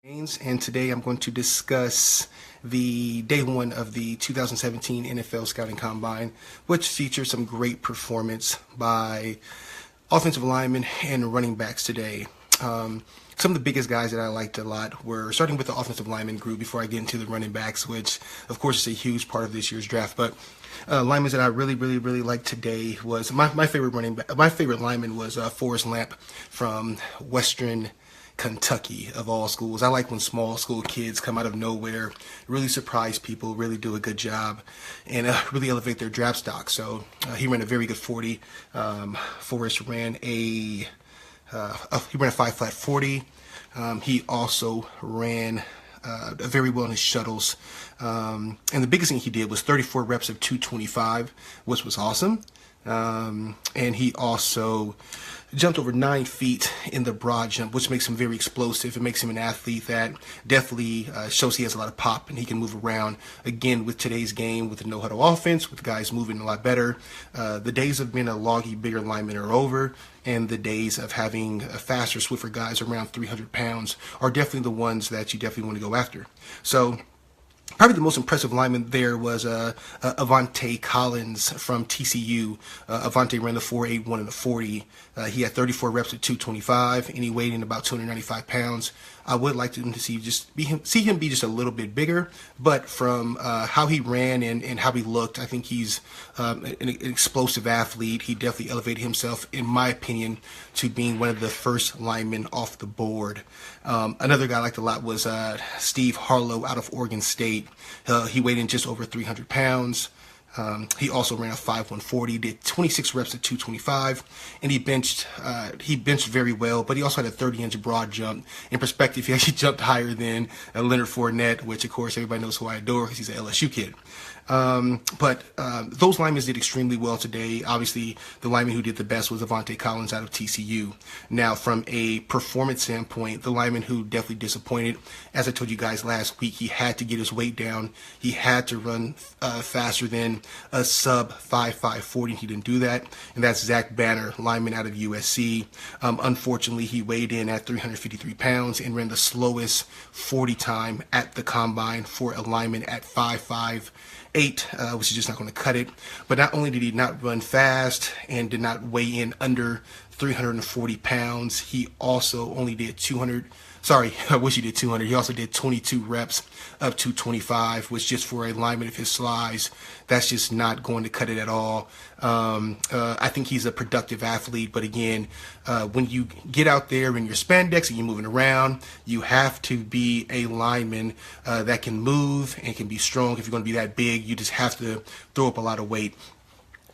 And today I'm going to discuss the day one of the 2017 NFL Scouting Combine, which features some great performance by offensive linemen and running backs today. Some of the biggest guys that I liked a lot were, starting with the offensive lineman group before I get into the running backs, which of course is a huge part of this year's draft. But linemen that I really liked today was my favorite lineman was Forrest Lamp from Western Kentucky, of all schools. I like when small school kids come out of nowhere, really surprise people, really do a good job, and really elevate their draft stock. So he ran a very good 40. Forrest ran a 5 flat 40. He also ran very well in his shuttles. And the biggest thing he did was 34 reps of 225, which was awesome. And he also jumped over 9 feet in the broad jump, which makes him very explosive. It makes him an athlete that definitely shows he has a lot of pop and he can move around. Again, with today's game, with the no-huddle offense, with guys moving a lot better, the days of being a loggy, bigger lineman are over, and the days of having faster, swifter guys around 300 pounds are definitely the ones that you definitely want to go after. So probably the most impressive lineman there was Avante Collins from TCU. Avante ran the 4.81 and the 40. He had 34 reps at 225, and he weighed in about 295 pounds. I would like him to see him be just a little bit bigger, but from how he ran and how he looked, I think he's an explosive athlete. He definitely elevated himself, in my opinion, to being one of the first linemen off the board. Another guy I liked a lot was Steve Harlow out of Oregon State. He weighed in just over 300 pounds. He also ran a 5.140, did 26 reps at 225, and he benched very well, but he also had a 30-inch broad jump. In perspective, he actually jumped higher than Leonard Fournette, which, of course, everybody knows who I adore because he's an LSU kid. But those linemen did extremely well today. Obviously, the lineman who did the best was Avante Collins out of TCU. Now, from a performance standpoint, the lineman who definitely disappointed, as I told you guys last week, he had to get his weight down. He had to run faster than a sub 5.5 40. He didn't do that, and that's Zach Banner, lineman out of USC. Unfortunately, he weighed in at 353 pounds and ran the slowest 40 time at the combine for a lineman at 5.5 8, which is just not going to cut it. But not only did he not run fast and did not weigh in under 340 pounds, he also only did 200. Sorry, I wish he did 200. He also did 22 reps of 225, which just for a lineman of his size, that's just not going to cut it at all. I think he's a productive athlete, but again, when you get out there in your spandex and you're moving around, you have to be a lineman that can move and can be strong. If you're going to be that big, you just have to throw up a lot of weight.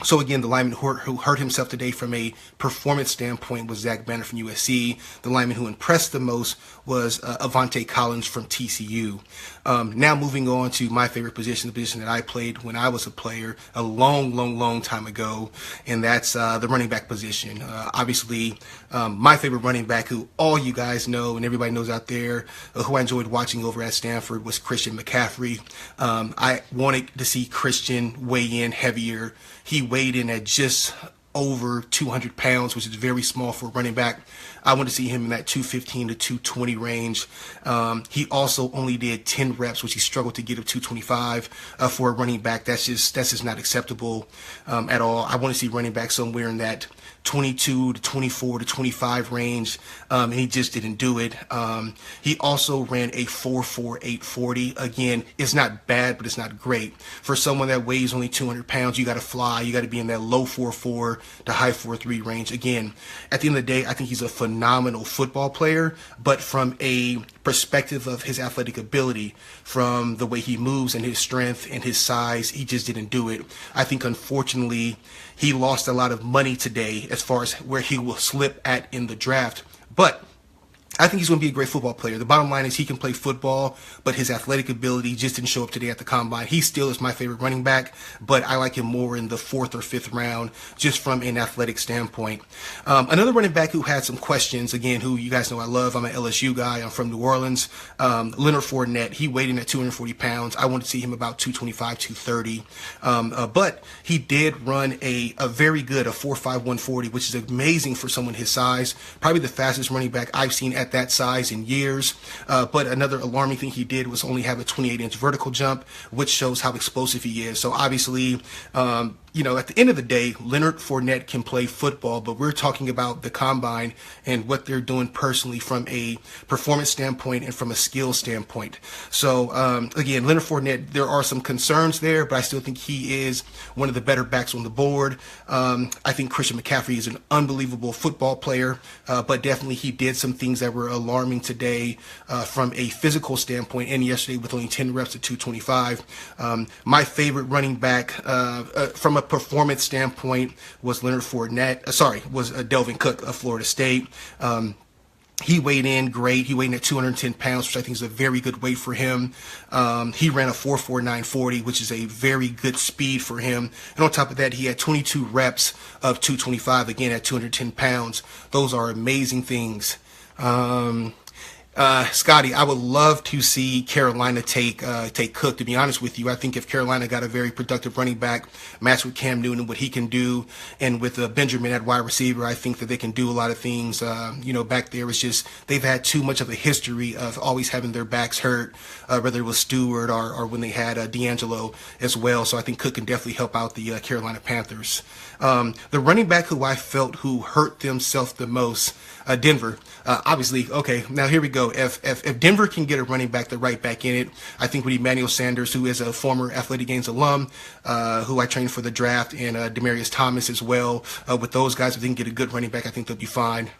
So again, the lineman who hurt himself today from a performance standpoint was Zach Banner from USC. The lineman who impressed the most was Avante Collins from TCU. Now moving on to my favorite position, the position that I played when I was a player a long time ago, and that's the running back position. Obviously, my favorite running back, who all you guys know and everybody knows out there, who I enjoyed watching over at Stanford, was Christian McCaffrey. I wanted to see Christian weigh in heavier. He weighed in at just over 200 pounds, which is very small for a running back. I want to see him in that 215 to 220 range. He also only did 10 reps, which he struggled to get up 225 for a running back. That's just not acceptable at all. I want to see running back somewhere in that 22 to 24 to 25 range, and he just didn't do it. He also ran a 4.48 40. Again, it's not bad, but it's not great. For someone that weighs only 200 pounds, you got to fly. You got to be in that low 4.4 to high 4.3 range. Again, at the end of the day, I think he's a phenomenal football player, but from a perspective of his athletic ability, from the way he moves and his strength and his size, he just didn't do it. I think, unfortunately, he lost a lot of money today as far as where he will slip at in the draft. But I think he's going to be a great football player. The bottom line is he can play football, but his athletic ability just didn't show up today at the combine. He still is my favorite running back, but I like him more in the 4th or 5th round just from an athletic standpoint. Another running back who had some questions, again, who you guys know I love. I'm an LSU guy. I'm from New Orleans. Leonard Fournette, he weighed in at 240 pounds. I wanted to see him about 225, 230. But he did run a very good, a 4.5 140, which is amazing for someone his size. Probably the fastest running back I've seen at that size in years. But another alarming thing he did was only have a 28-inch vertical jump, which shows how explosive he is. So obviously, at the end of the day, Leonard Fournette can play football, but we're talking about the combine and what they're doing personally from a performance standpoint and from a skill standpoint. So, again, Leonard Fournette, there are some concerns there, but I still think he is one of the better backs on the board. I think Christian McCaffrey is an unbelievable football player, but definitely he did some things that were alarming today from a physical standpoint, and yesterday with only 10 reps at 225. My favorite running back from a performance standpoint was was Delvin Cook of Florida State. He weighed in great. He weighed in at 210 pounds, which I think is a very good weight for him. He ran a 4.4940, which is a very good speed for him. And on top of that, he had 22 reps of 225, again at 210 pounds. Those are amazing things. Scotty, I would love to see Carolina take Cook. To be honest with you, I think if Carolina got a very productive running back, matched with Cam Newton and what he can do, and with Benjamin at wide receiver, I think that they can do a lot of things. Back there, it's just they've had too much of a history of always having their backs hurt, whether it was Stewart or when they had D'Angelo as well. So I think Cook can definitely help out the Carolina Panthers. The running back who I felt who hurt themselves the most, Denver. Obviously, okay, now here we go. If Denver can get a running back to right back in it, I think with Emmanuel Sanders, who is a former Athletic Games alum, who I trained for the draft, and Demaryius Thomas as well, with those guys, if they can get a good running back, I think they'll be fine.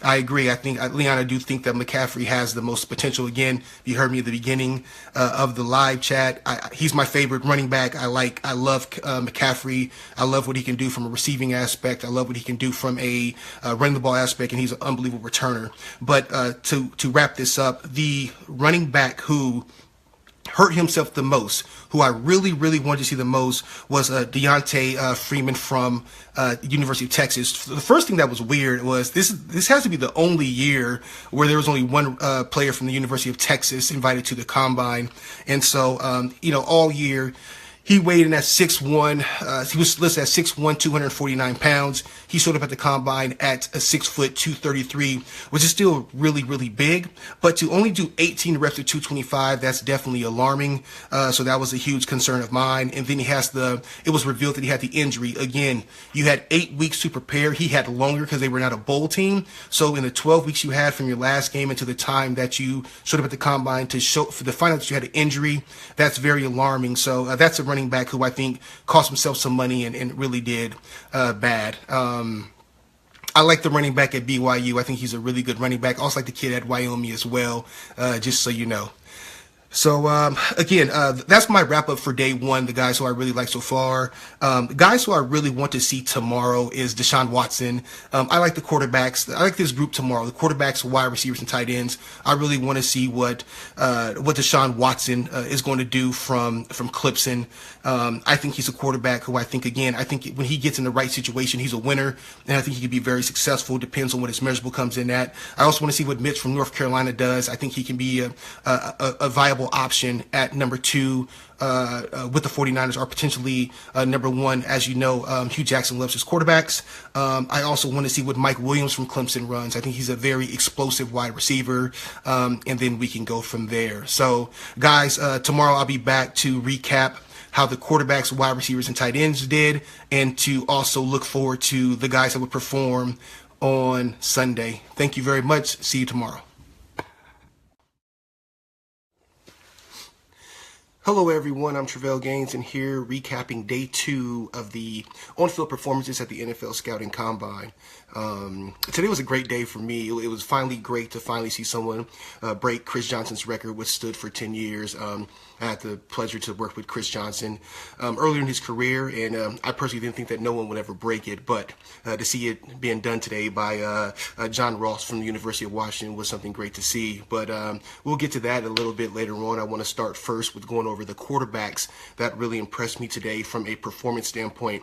I agree. I think, Leon, I do think that McCaffrey has the most potential. Again, you heard me at the beginning of the live chat. He's my favorite running back. I love McCaffrey. I love what he can do from a receiving aspect. I love what he can do from a running the ball aspect, and he's an unbelievable returner. But to wrap this up, the running back who hurt himself the most, who I really, really wanted to see the most, was Deontay Freeman from University of Texas. The first thing that was weird was this has to be the only year where there was only one player from the University of Texas invited to the combine. And so, all year, he weighed in at 6'1". He was listed at 6'1", 249 pounds. He showed up at the combine at a 6 foot 233, which is still really, really big. But to only do 18 reps at 225, that's definitely alarming. So that was a huge concern of mine. And then it was revealed that he had the injury. Again, you had 8 weeks to prepare. He had longer because they were not a bowl team. So in the 12 weeks you had from your last game until the time that you showed up at the combine to find out that you had an injury, that's very alarming. So that's a running back who I think cost himself some money and really did bad. I like the running back at BYU. I think he's a really good running back. I also like the kid at Wyoming as well, just so you know. So, again, that's my wrap up for day one, the guys who I really like so far. The guys who I really want to see tomorrow is Deshaun Watson. I like the quarterbacks. I like this group tomorrow, the quarterbacks, wide receivers, and tight ends. I really want to see what Deshaun Watson is going to do from Clemson. I think he's a quarterback who I think when he gets in the right situation, he's a winner, and I think he could be very successful. Depends on what his measurable comes in at. I also want to see what Mitch from North Carolina does. I think he can be a viable option at number 2 with the 49ers, or potentially number 1. As you know, Hugh Jackson loves his quarterbacks. I also want to see what Mike Williams from Clemson runs. I think he's a very explosive wide receiver, and then we can go from there. So, guys, tomorrow I'll be back to recap how the quarterbacks, wide receivers, and tight ends did, and to also look forward to the guys that would perform on Sunday. Thank you very much. See you tomorrow. Hello everyone, I'm Travelle Gaines, and here recapping day 2 of the on-field performances at the NFL Scouting Combine. Today was a great day for me. It was finally great to finally see someone break Chris Johnson's record, which stood for 10 years. I had the pleasure to work with Chris Johnson earlier in his career, and I personally didn't think that no one would ever break it, but to see it being done today by John Ross from the University of Washington was something great to see. But we'll get to that a little bit later on. I want to start first with going over the quarterbacks that really impressed me today from a performance standpoint.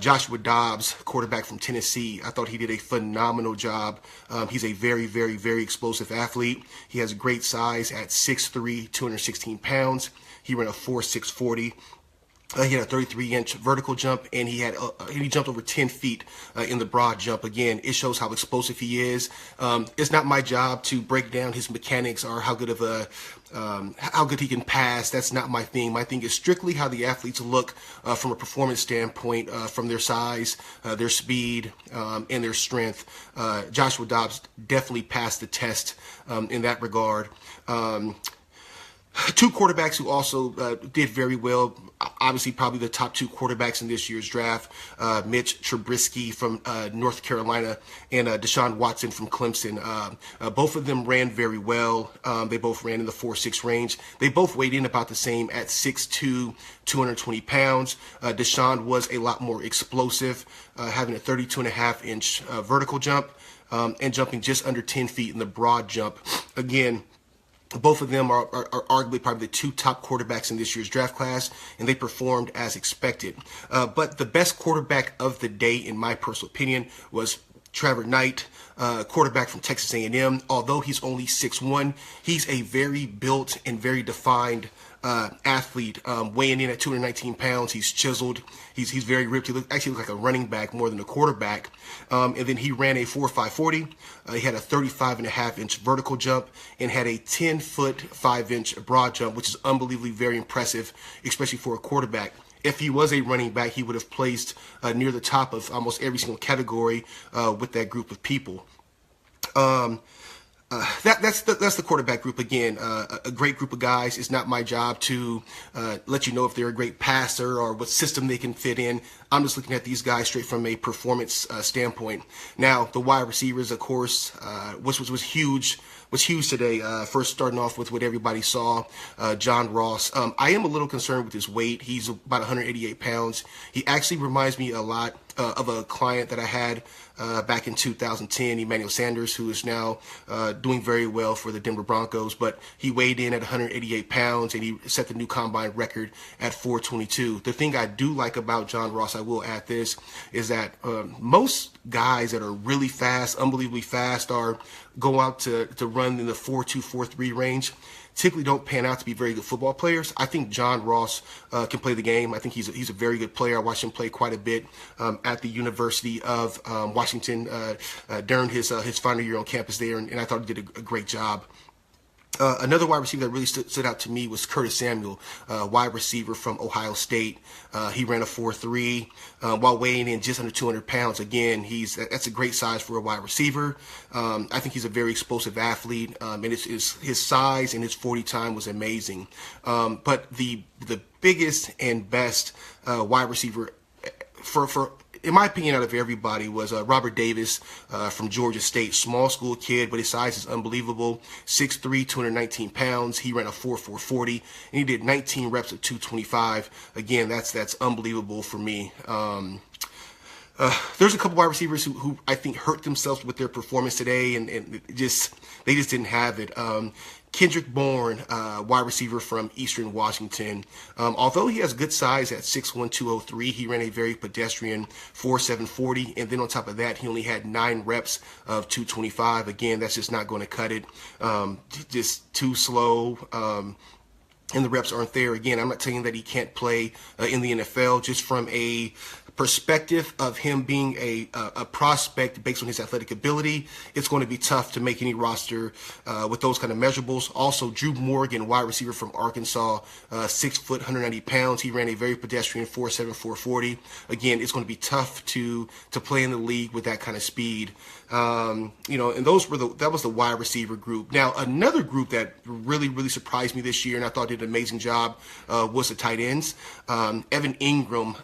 Joshua Dobbs, quarterback from Tennessee, I thought he did a phenomenal job. He's a very, very, very explosive athlete. He has great size at 6'3", 216 pounds. He ran a 4.640. He had a 33-inch vertical jump, and he jumped over 10 feet in the broad jump. Again, it shows how explosive he is. It's not my job to break down his mechanics or how good he can pass. That's not my thing. My thing is strictly how the athletes look from a performance standpoint, from their size, their speed, and their strength. Joshua Dobbs definitely passed the test in that regard. Two quarterbacks who also did very well, obviously probably the top two quarterbacks in this year's draft, Mitch Trubisky from North Carolina and Deshaun Watson from Clemson. Both of them ran very well. They both ran in the 4.6 range. They both weighed in about the same at 6'2", 220 pounds. Deshaun was a lot more explosive, having a 32.5-inch vertical jump and jumping just under 10 feet in the broad jump. Again, both of them are arguably probably the two top quarterbacks in this year's draft class, and they performed as expected. But the best quarterback of the day, in my personal opinion, was Trevor Knight, quarterback from Texas A&M. Although he's only 6'1", he's a very built and very defined athlete, weighing in at 219 pounds. He's chiseled. He's very ripped. He actually looks like a running back more than a quarterback. And then he ran a 4.5 40. He had a 35.5-inch vertical jump and had a 10-foot 5-inch broad jump, which is unbelievably very impressive, especially for a quarterback. If he was a running back, he would have placed near the top of almost every single category with that group of people. That's the quarterback group. Again, a great group of guys. It's not my job to let you know if they're a great passer or what system they can fit in. I'm just looking at these guys straight from a performance standpoint. Now, the wide receivers, of course, was huge. Was huge today. First, starting off with what everybody saw, John Ross. I am a little concerned with his weight. He's about 188 pounds. He actually reminds me a lot of a client that I had back in 2010, Emmanuel Sanders, who is now doing very well for the Denver Broncos. But he weighed in at 188 pounds, and he set the new combine record at 422. The thing I do like about John Ross, I will add this, is that most guys that are really fast, unbelievably fast, or go out to run in the 4.2, 4.3 range, typically don't pan out to be very good football players. I think John Ross can play the game. I think he's a very good player. I watched him play quite a bit at the University of Washington during his final year on campus there, and I thought he did a great job. Another wide receiver that really stood out to me was Curtis Samuel, wide receiver from Ohio State. He ran a 4.3 while weighing in just under 200 pounds. Again, that's a great size for a wide receiver. I think he's a very explosive athlete, and his size and his 40 time was amazing. But the biggest and best wide receiver for in my opinion, out of everybody, was Robert Davis from Georgia State. Small school kid, but his size is unbelievable. 6'3", 219 pounds. He ran a 4.4 40, and he did 19 reps of 225. Again, that's unbelievable for me. There's a couple wide receivers who I think hurt themselves with their performance today, and they just didn't have it. Kendrick Bourne, wide receiver from Eastern Washington. Although he has good size at 6'1", 203, he ran a very pedestrian 4.7 40, and then on top of that, he only had 9 reps of 225. Again, that's just not going to cut it. Just too slow. And the reps aren't there. Again, I'm not telling you that he can't play in the NFL. Just from a perspective of him being a prospect based on his athletic ability, it's going to be tough to make any roster with those kind of measurables. Also, Drew Morgan, wide receiver from Arkansas, 6 foot, 190 pounds. He ran a very pedestrian 4.7 4.40. Again, it's going to be tough to play in the league with that kind of speed. And that was the wide receiver group. Now, another group that really surprised me this year, and I thought did an amazing job, was the tight ends. Evan Ingram,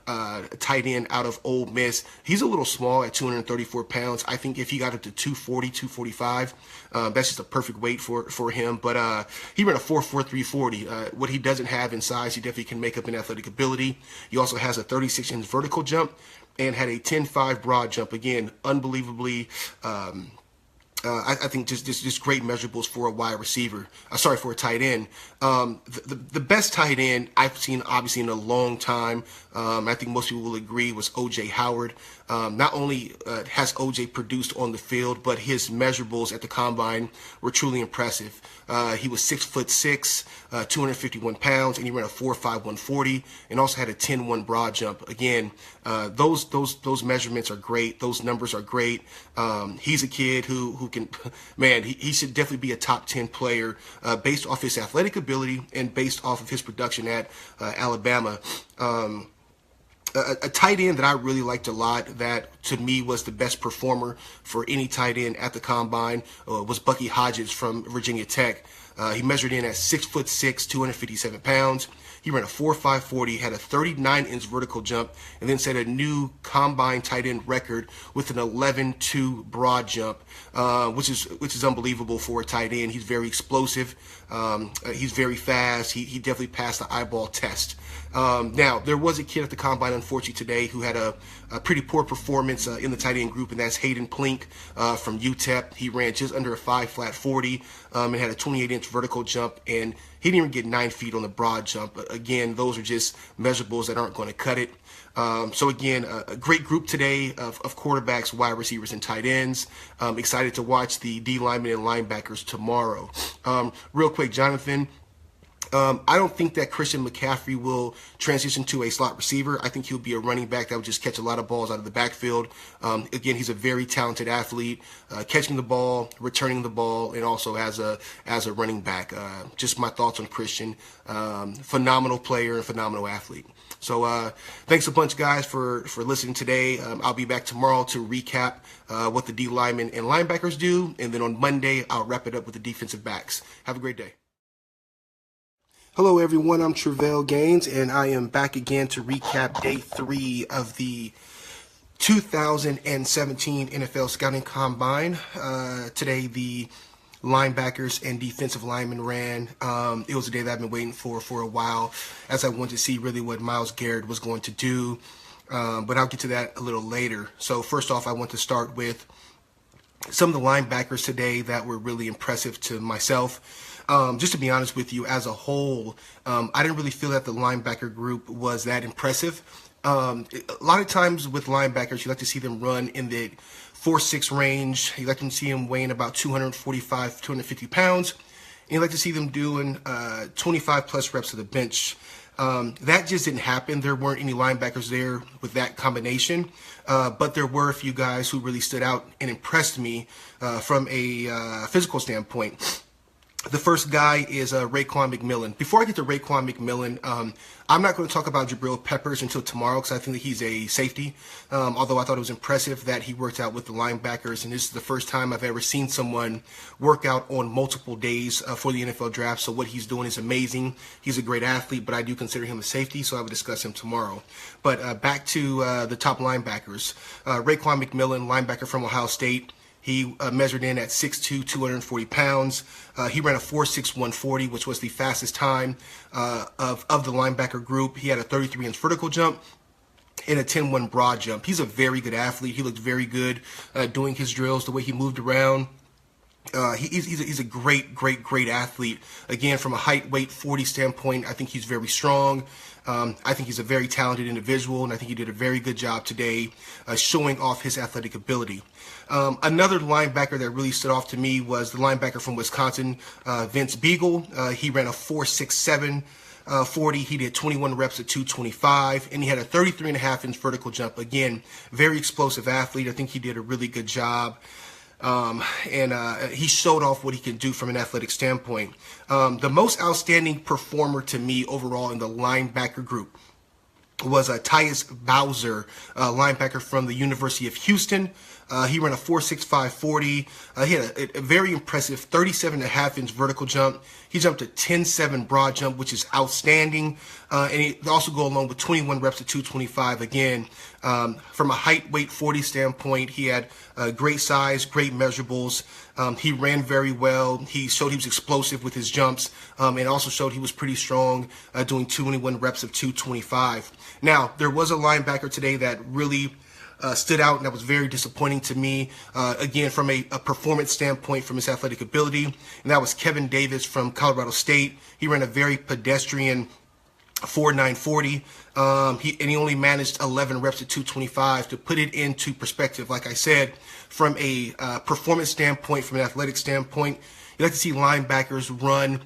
tight end out of Ole Miss. He's a little small at 234 pounds. I think if he got up to 240, 245, that's just a perfect weight for him. But he ran a 4.43 40. What he doesn't have in size, he definitely can make up in athletic ability. He also has a 36-inch vertical jump and had a 10.5 broad jump. Again, unbelievably I think just great measurables for a wide receiver. For a tight end. The best tight end I've seen, obviously, in a long time, I think most people will agree, was O.J. Howard. Not only has O.J. produced on the field, but his measurables at the combine were truly impressive. He was 6'6", 251 pounds, and he ran a 4.5 140, and also had a 10.1 broad jump. Again, those measurements are great. Those numbers are great. He's a kid who can, man, he should definitely be a top 10 player based off his athletic ability and based off of his production at Alabama. A tight end that I really liked a lot, that to me was the best performer for any tight end at the combine, was Bucky Hodges from Virginia Tech. He measured in at 6'6", 257 pounds. He ran a 4.5 40, had a 39-inch vertical jump, and then set a new combine tight end record with an 11.2 broad jump, which is unbelievable for a tight end. He's very explosive. He's very fast. He definitely passed the eyeball test. Now, there was a kid at the combine, unfortunately, today who had a pretty poor performance in the tight end group, and that's Hayden Plink from UTEP. He ran just under a 5 flat 40 and had a 28-inch vertical jump, and he didn't even get 9 feet on the broad jump. Again, those are just measurables that aren't going to cut it. So again, a great group today of quarterbacks, wide receivers, and tight ends. Excited to watch the D linemen and linebackers tomorrow. Real quick, Jonathan, I don't think that Christian McCaffrey will transition to a slot receiver. I think he'll be a running back that will just catch a lot of balls out of the backfield. Again, he's a very talented athlete, catching the ball, returning the ball, and also as a running back. Just my thoughts on Christian. Phenomenal player and phenomenal athlete. So thanks a bunch, guys, for listening today. I'll be back tomorrow to recap what the D linemen and linebackers do, and then on Monday I'll wrap it up with the defensive backs. Have a great day. Hello, everyone. I'm Travelle Gaines, and I am back again to recap day 3 of the 2017 NFL Scouting Combine. Today, the linebackers and defensive linemen ran. It was a day that I've been waiting for a while, as I wanted to see really what Myles Garrett was going to do. But I'll get to that a little later. So first off, I want to start with some of the linebackers today that were really impressive to myself. Just to be honest with you, as a whole, I didn't really feel that the linebacker group was that impressive. A lot of times with linebackers, you like to see them run in the 4.6 range. You like to see them weighing about 245, 250 pounds. And you like to see them doing 25 plus reps of the bench. That just didn't happen. There weren't any linebackers there with that combination, but there were a few guys who really stood out and impressed me from a physical standpoint. The first guy is Raekwon McMillan. Before I get to Raekwon McMillan, I'm not going to talk about Jabril Peppers until tomorrow because I think that he's a safety, although I thought it was impressive that he worked out with the linebackers, and this is the first time I've ever seen someone work out on multiple days for the NFL draft, so what he's doing is amazing. He's a great athlete, but I do consider him a safety, so I will discuss him tomorrow. But back to the top linebackers. Raekwon McMillan, linebacker from Ohio State. He measured in at 6'2", 240 pounds. He ran a 4.6 140, which was the fastest time of the linebacker group. He had a 33-inch vertical jump and a 10.1 broad jump. He's a very good athlete. He looked very good doing his drills, the way he moved around. He's a great athlete. Again, from a height, weight, 40 standpoint, I think he's very strong. I think he's a very talented individual, and I think he did a very good job today showing off his athletic ability. Another linebacker that really stood off to me was the linebacker from Wisconsin, Vince Beagle. He ran a 4.67 40. He did 21 reps at 225, and he had a 33.5-inch vertical jump. Again, very explosive athlete. I think he did a really good job. He showed off what he can do from an athletic standpoint. The most outstanding performer to me overall in the linebacker group was Tyus Bowser, linebacker from the University of Houston. He ran a 4.65 40. He had a very impressive 37.5-inch vertical jump. He jumped a 10.7 broad jump, which is outstanding. And he also go along with 21 reps at 225. Again, from a height, weight, 40 standpoint, he had great size, great measurables. He ran very well. He showed he was explosive with his jumps, and also showed he was pretty strong doing 21 reps of 225. Now, there was a linebacker today that really stood out and that was very disappointing to me, again, from a performance standpoint, from his athletic ability, and that was Kevin Davis from Colorado State. He ran a very pedestrian 4.940. He only managed 11 reps at 225. To put it into perspective, like I said, from a performance standpoint, from an athletic standpoint, you like to see linebackers run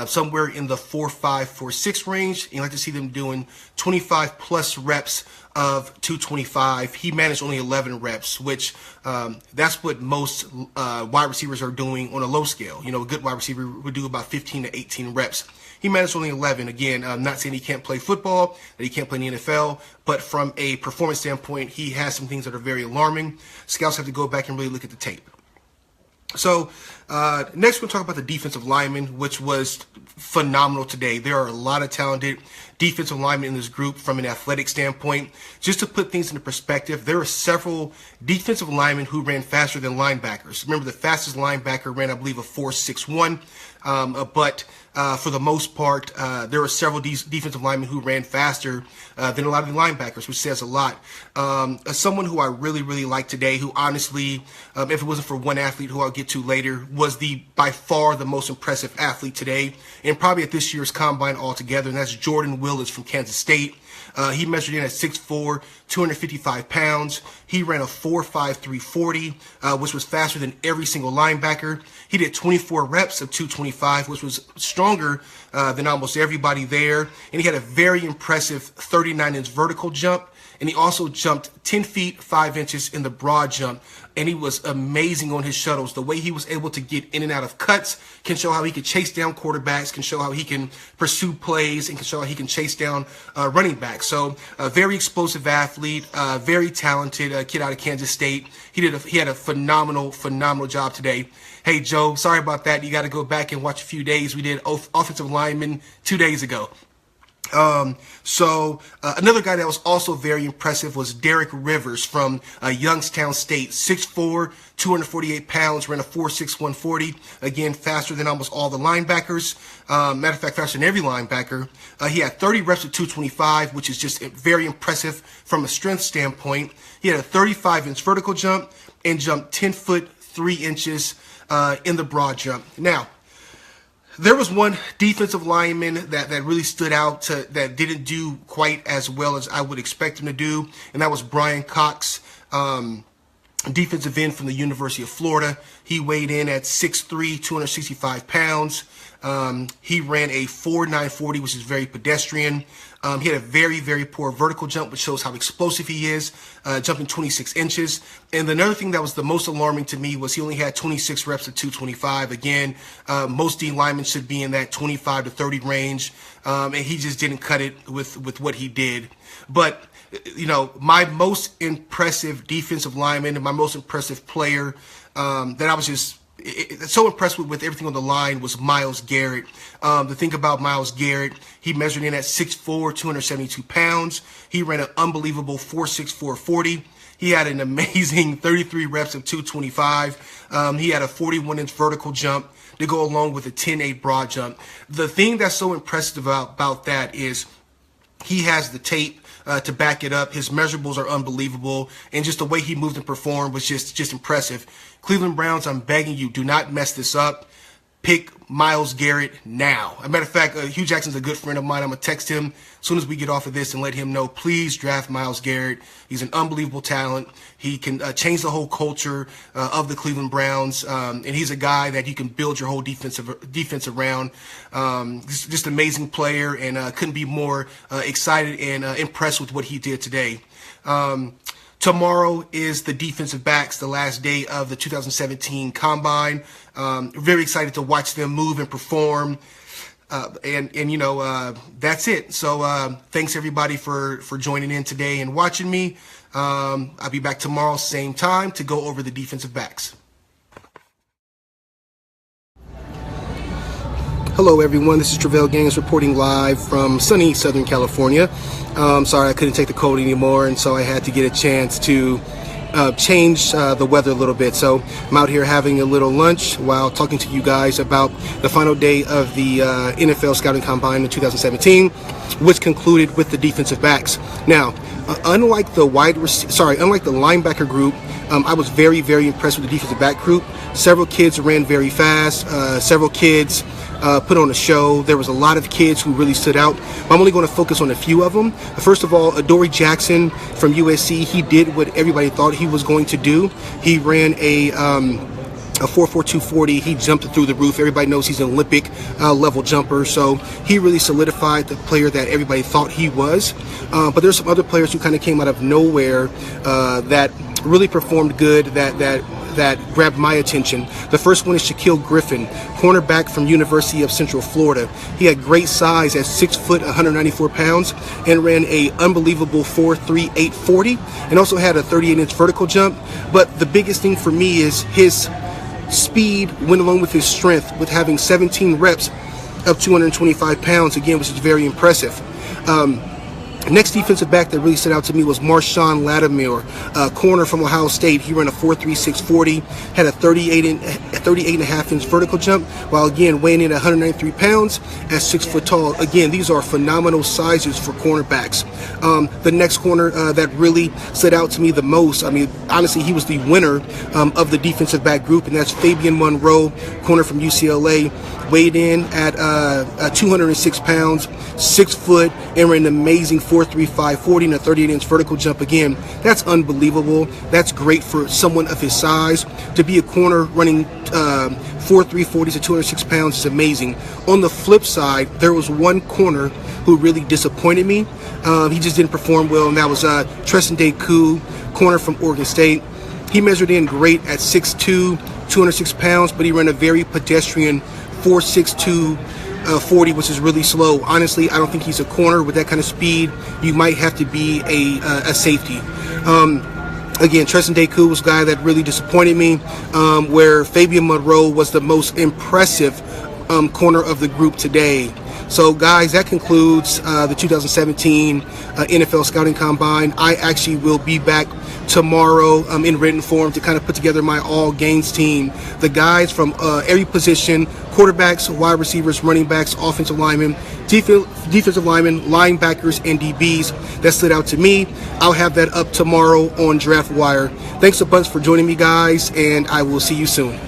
somewhere in the 4.5, 4.6 range. You like to see them doing 25 plus reps of 225. He managed only 11 reps, which that's what most wide receivers are doing on a low scale. You know, a good wide receiver would do about 15 to 18 reps. He managed only 11. Again, I'm not saying he can't play football, that he can't play in the NFL, but from a performance standpoint, he has some things that are very alarming. Scouts have to go back and really look at the tape. So next we're going to talk about the defensive linemen, which was phenomenal today. There are a lot of talented defensive linemen in this group from an athletic standpoint. Just to put things into perspective, there are several defensive linemen who ran faster than linebackers. Remember, the fastest linebacker ran, I believe, a 4.61, but for the most part, there were several defensive linemen who ran faster than a lot of the linebackers, which says a lot. Someone who I really, really liked today, who honestly, if it wasn't for one athlete who I'll get to later, was by far the most impressive athlete today, and probably at this year's combine altogether, and that's Jordan Willis from Kansas State. He measured in at 6'4", 255 pounds. He ran a 4.5, 340, which was faster than every single linebacker. He did 24 reps of 225, which was stronger than almost everybody there. And he had a very impressive 39-inch vertical jump. And he also jumped 10 feet, 5 inches in the broad jump. And he was amazing on his shuttles. The way he was able to get in and out of cuts can show how he can chase down quarterbacks, can show how he can pursue plays, and can show how he can chase down running backs. So a very explosive athlete, very talented kid out of Kansas State. He had a phenomenal job today. Hey, Joe, sorry about that. You got to go back and watch a few days. We did offensive lineman 2 days ago. Another guy that was also very impressive was Derek Rivers from Youngstown State, 6'4", 248 pounds, ran a 4.6, 140. Again, faster than almost all the linebackers. Matter of fact, faster than every linebacker. He had 30 reps at 225, which is just very impressive from a strength standpoint. He had a 35-inch vertical jump and jumped 10 foot 3 inches in the broad jump. Now, there was one defensive lineman that really stood out that didn't do quite as well as I would expect him to do, and that was Brian Cox, defensive end from the University of Florida. He weighed in at 6'3", 265 pounds. He ran a 4.940, which is very pedestrian. He had a very, very poor vertical jump, which shows how explosive he is, jumping 26 inches. And another thing that was the most alarming to me was he only had 26 reps at 225. Again, most D linemen should be in that 25 to 30 range, and he just didn't cut it with what he did. But, you know, my most impressive defensive lineman and my most impressive player that I was just so impressed with everything on the line was Myles Garrett. The thing about Myles Garrett, he measured in at 6'4", 272 pounds. He ran an unbelievable 4.6, 440. He had an amazing 33 reps of 225. He had a 41-inch vertical jump to go along with a 10.8 broad jump. The thing that's so impressive about that is he has the tape to back it up. His measurables are unbelievable, and just the way he moved and performed was just impressive. Cleveland Browns, I'm begging you, do not mess this up. Pick Myles Garrett now. As a matter of fact, Hugh Jackson's a good friend of mine. I'm going to text him as soon as we get off of this and let him know, please draft Myles Garrett. He's an unbelievable talent. He can change the whole culture of the Cleveland Browns, and he's a guy that you can build your whole defense around. Just an amazing player, and couldn't be more excited and impressed with what he did today. Tomorrow is the defensive backs, the last day of the 2017 Combine. Very excited to watch them move and perform. And you know, that's it. So thanks everybody for joining in today and watching me. I'll be back tomorrow, same time, to go over the defensive backs. Hello everyone, this is Travelle Gaines reporting live from sunny Southern California. Sorry I couldn't take the cold anymore, and so I had to get a chance to change the weather a little bit. So I'm out here having a little lunch while talking to you guys about the final day of the NFL Scouting Combine in 2017. which concluded with the defensive backs. Now, unlike the linebacker group, I was very, very impressed with the defensive back group. Several kids ran very fast. Several kids put on a show. There was a lot of kids who really stood out. I'm only going to focus on a few of them. First of all, Adoree Jackson from USC, he did what everybody thought he was going to do. He ran a 4.4240. He jumped through the roof. Everybody knows he's an Olympic level jumper, so he really solidified the player that everybody thought he was. But there's some other players who kind of came out of nowhere that really performed good, that grabbed my attention. The first one is Shaquille Griffin, cornerback from University of Central Florida. He had great size at 6 foot, 194 pounds, and ran a unbelievable 4.3840, and also had a 38-inch vertical jump. But the biggest thing for me is his speed went along with his strength, with having 17 reps of 225 pounds, again, which is very impressive. Next defensive back that really stood out to me was Marshawn Lattimore, corner from Ohio State. He ran a 4.3640, had a 38.5-inch vertical jump, while again weighing in at 193 pounds at 6 foot tall. Again, these are phenomenal sizes for cornerbacks. The next corner that really stood out to me the most, I mean, honestly, he was the winner of the defensive back group, and that's Fabian Monroe, corner from UCLA. Weighed in at 206 pounds, 6 foot, and ran an amazing 4.3540 and a 38-inch vertical jump. Again, that's unbelievable. That's great for someone of his size. To be a corner running 4.340 to 206 pounds is amazing. On the flip side, there was one corner who really disappointed me. He just didn't perform well, and that was Treston Deku, corner from Oregon State. He measured in great at 6'2", 206 pounds, but he ran a very pedestrian 4.6240, which is really slow. Honestly, I don't think he's a corner with that kind of speed. You might have to be a safety. Again, Treston Deku was a guy that really disappointed me, where Fabian Monroe was the most impressive corner of the group today. So, guys, that concludes the 2017 NFL Scouting Combine. I actually will be back tomorrow in written form to kind of put together my all games team. The guys from every position, quarterbacks, wide receivers, running backs, offensive linemen, defensive linemen, linebackers, and DBs that stood out to me. I'll have that up tomorrow on Draft Wire. Thanks a bunch for joining me, guys, and I will see you soon.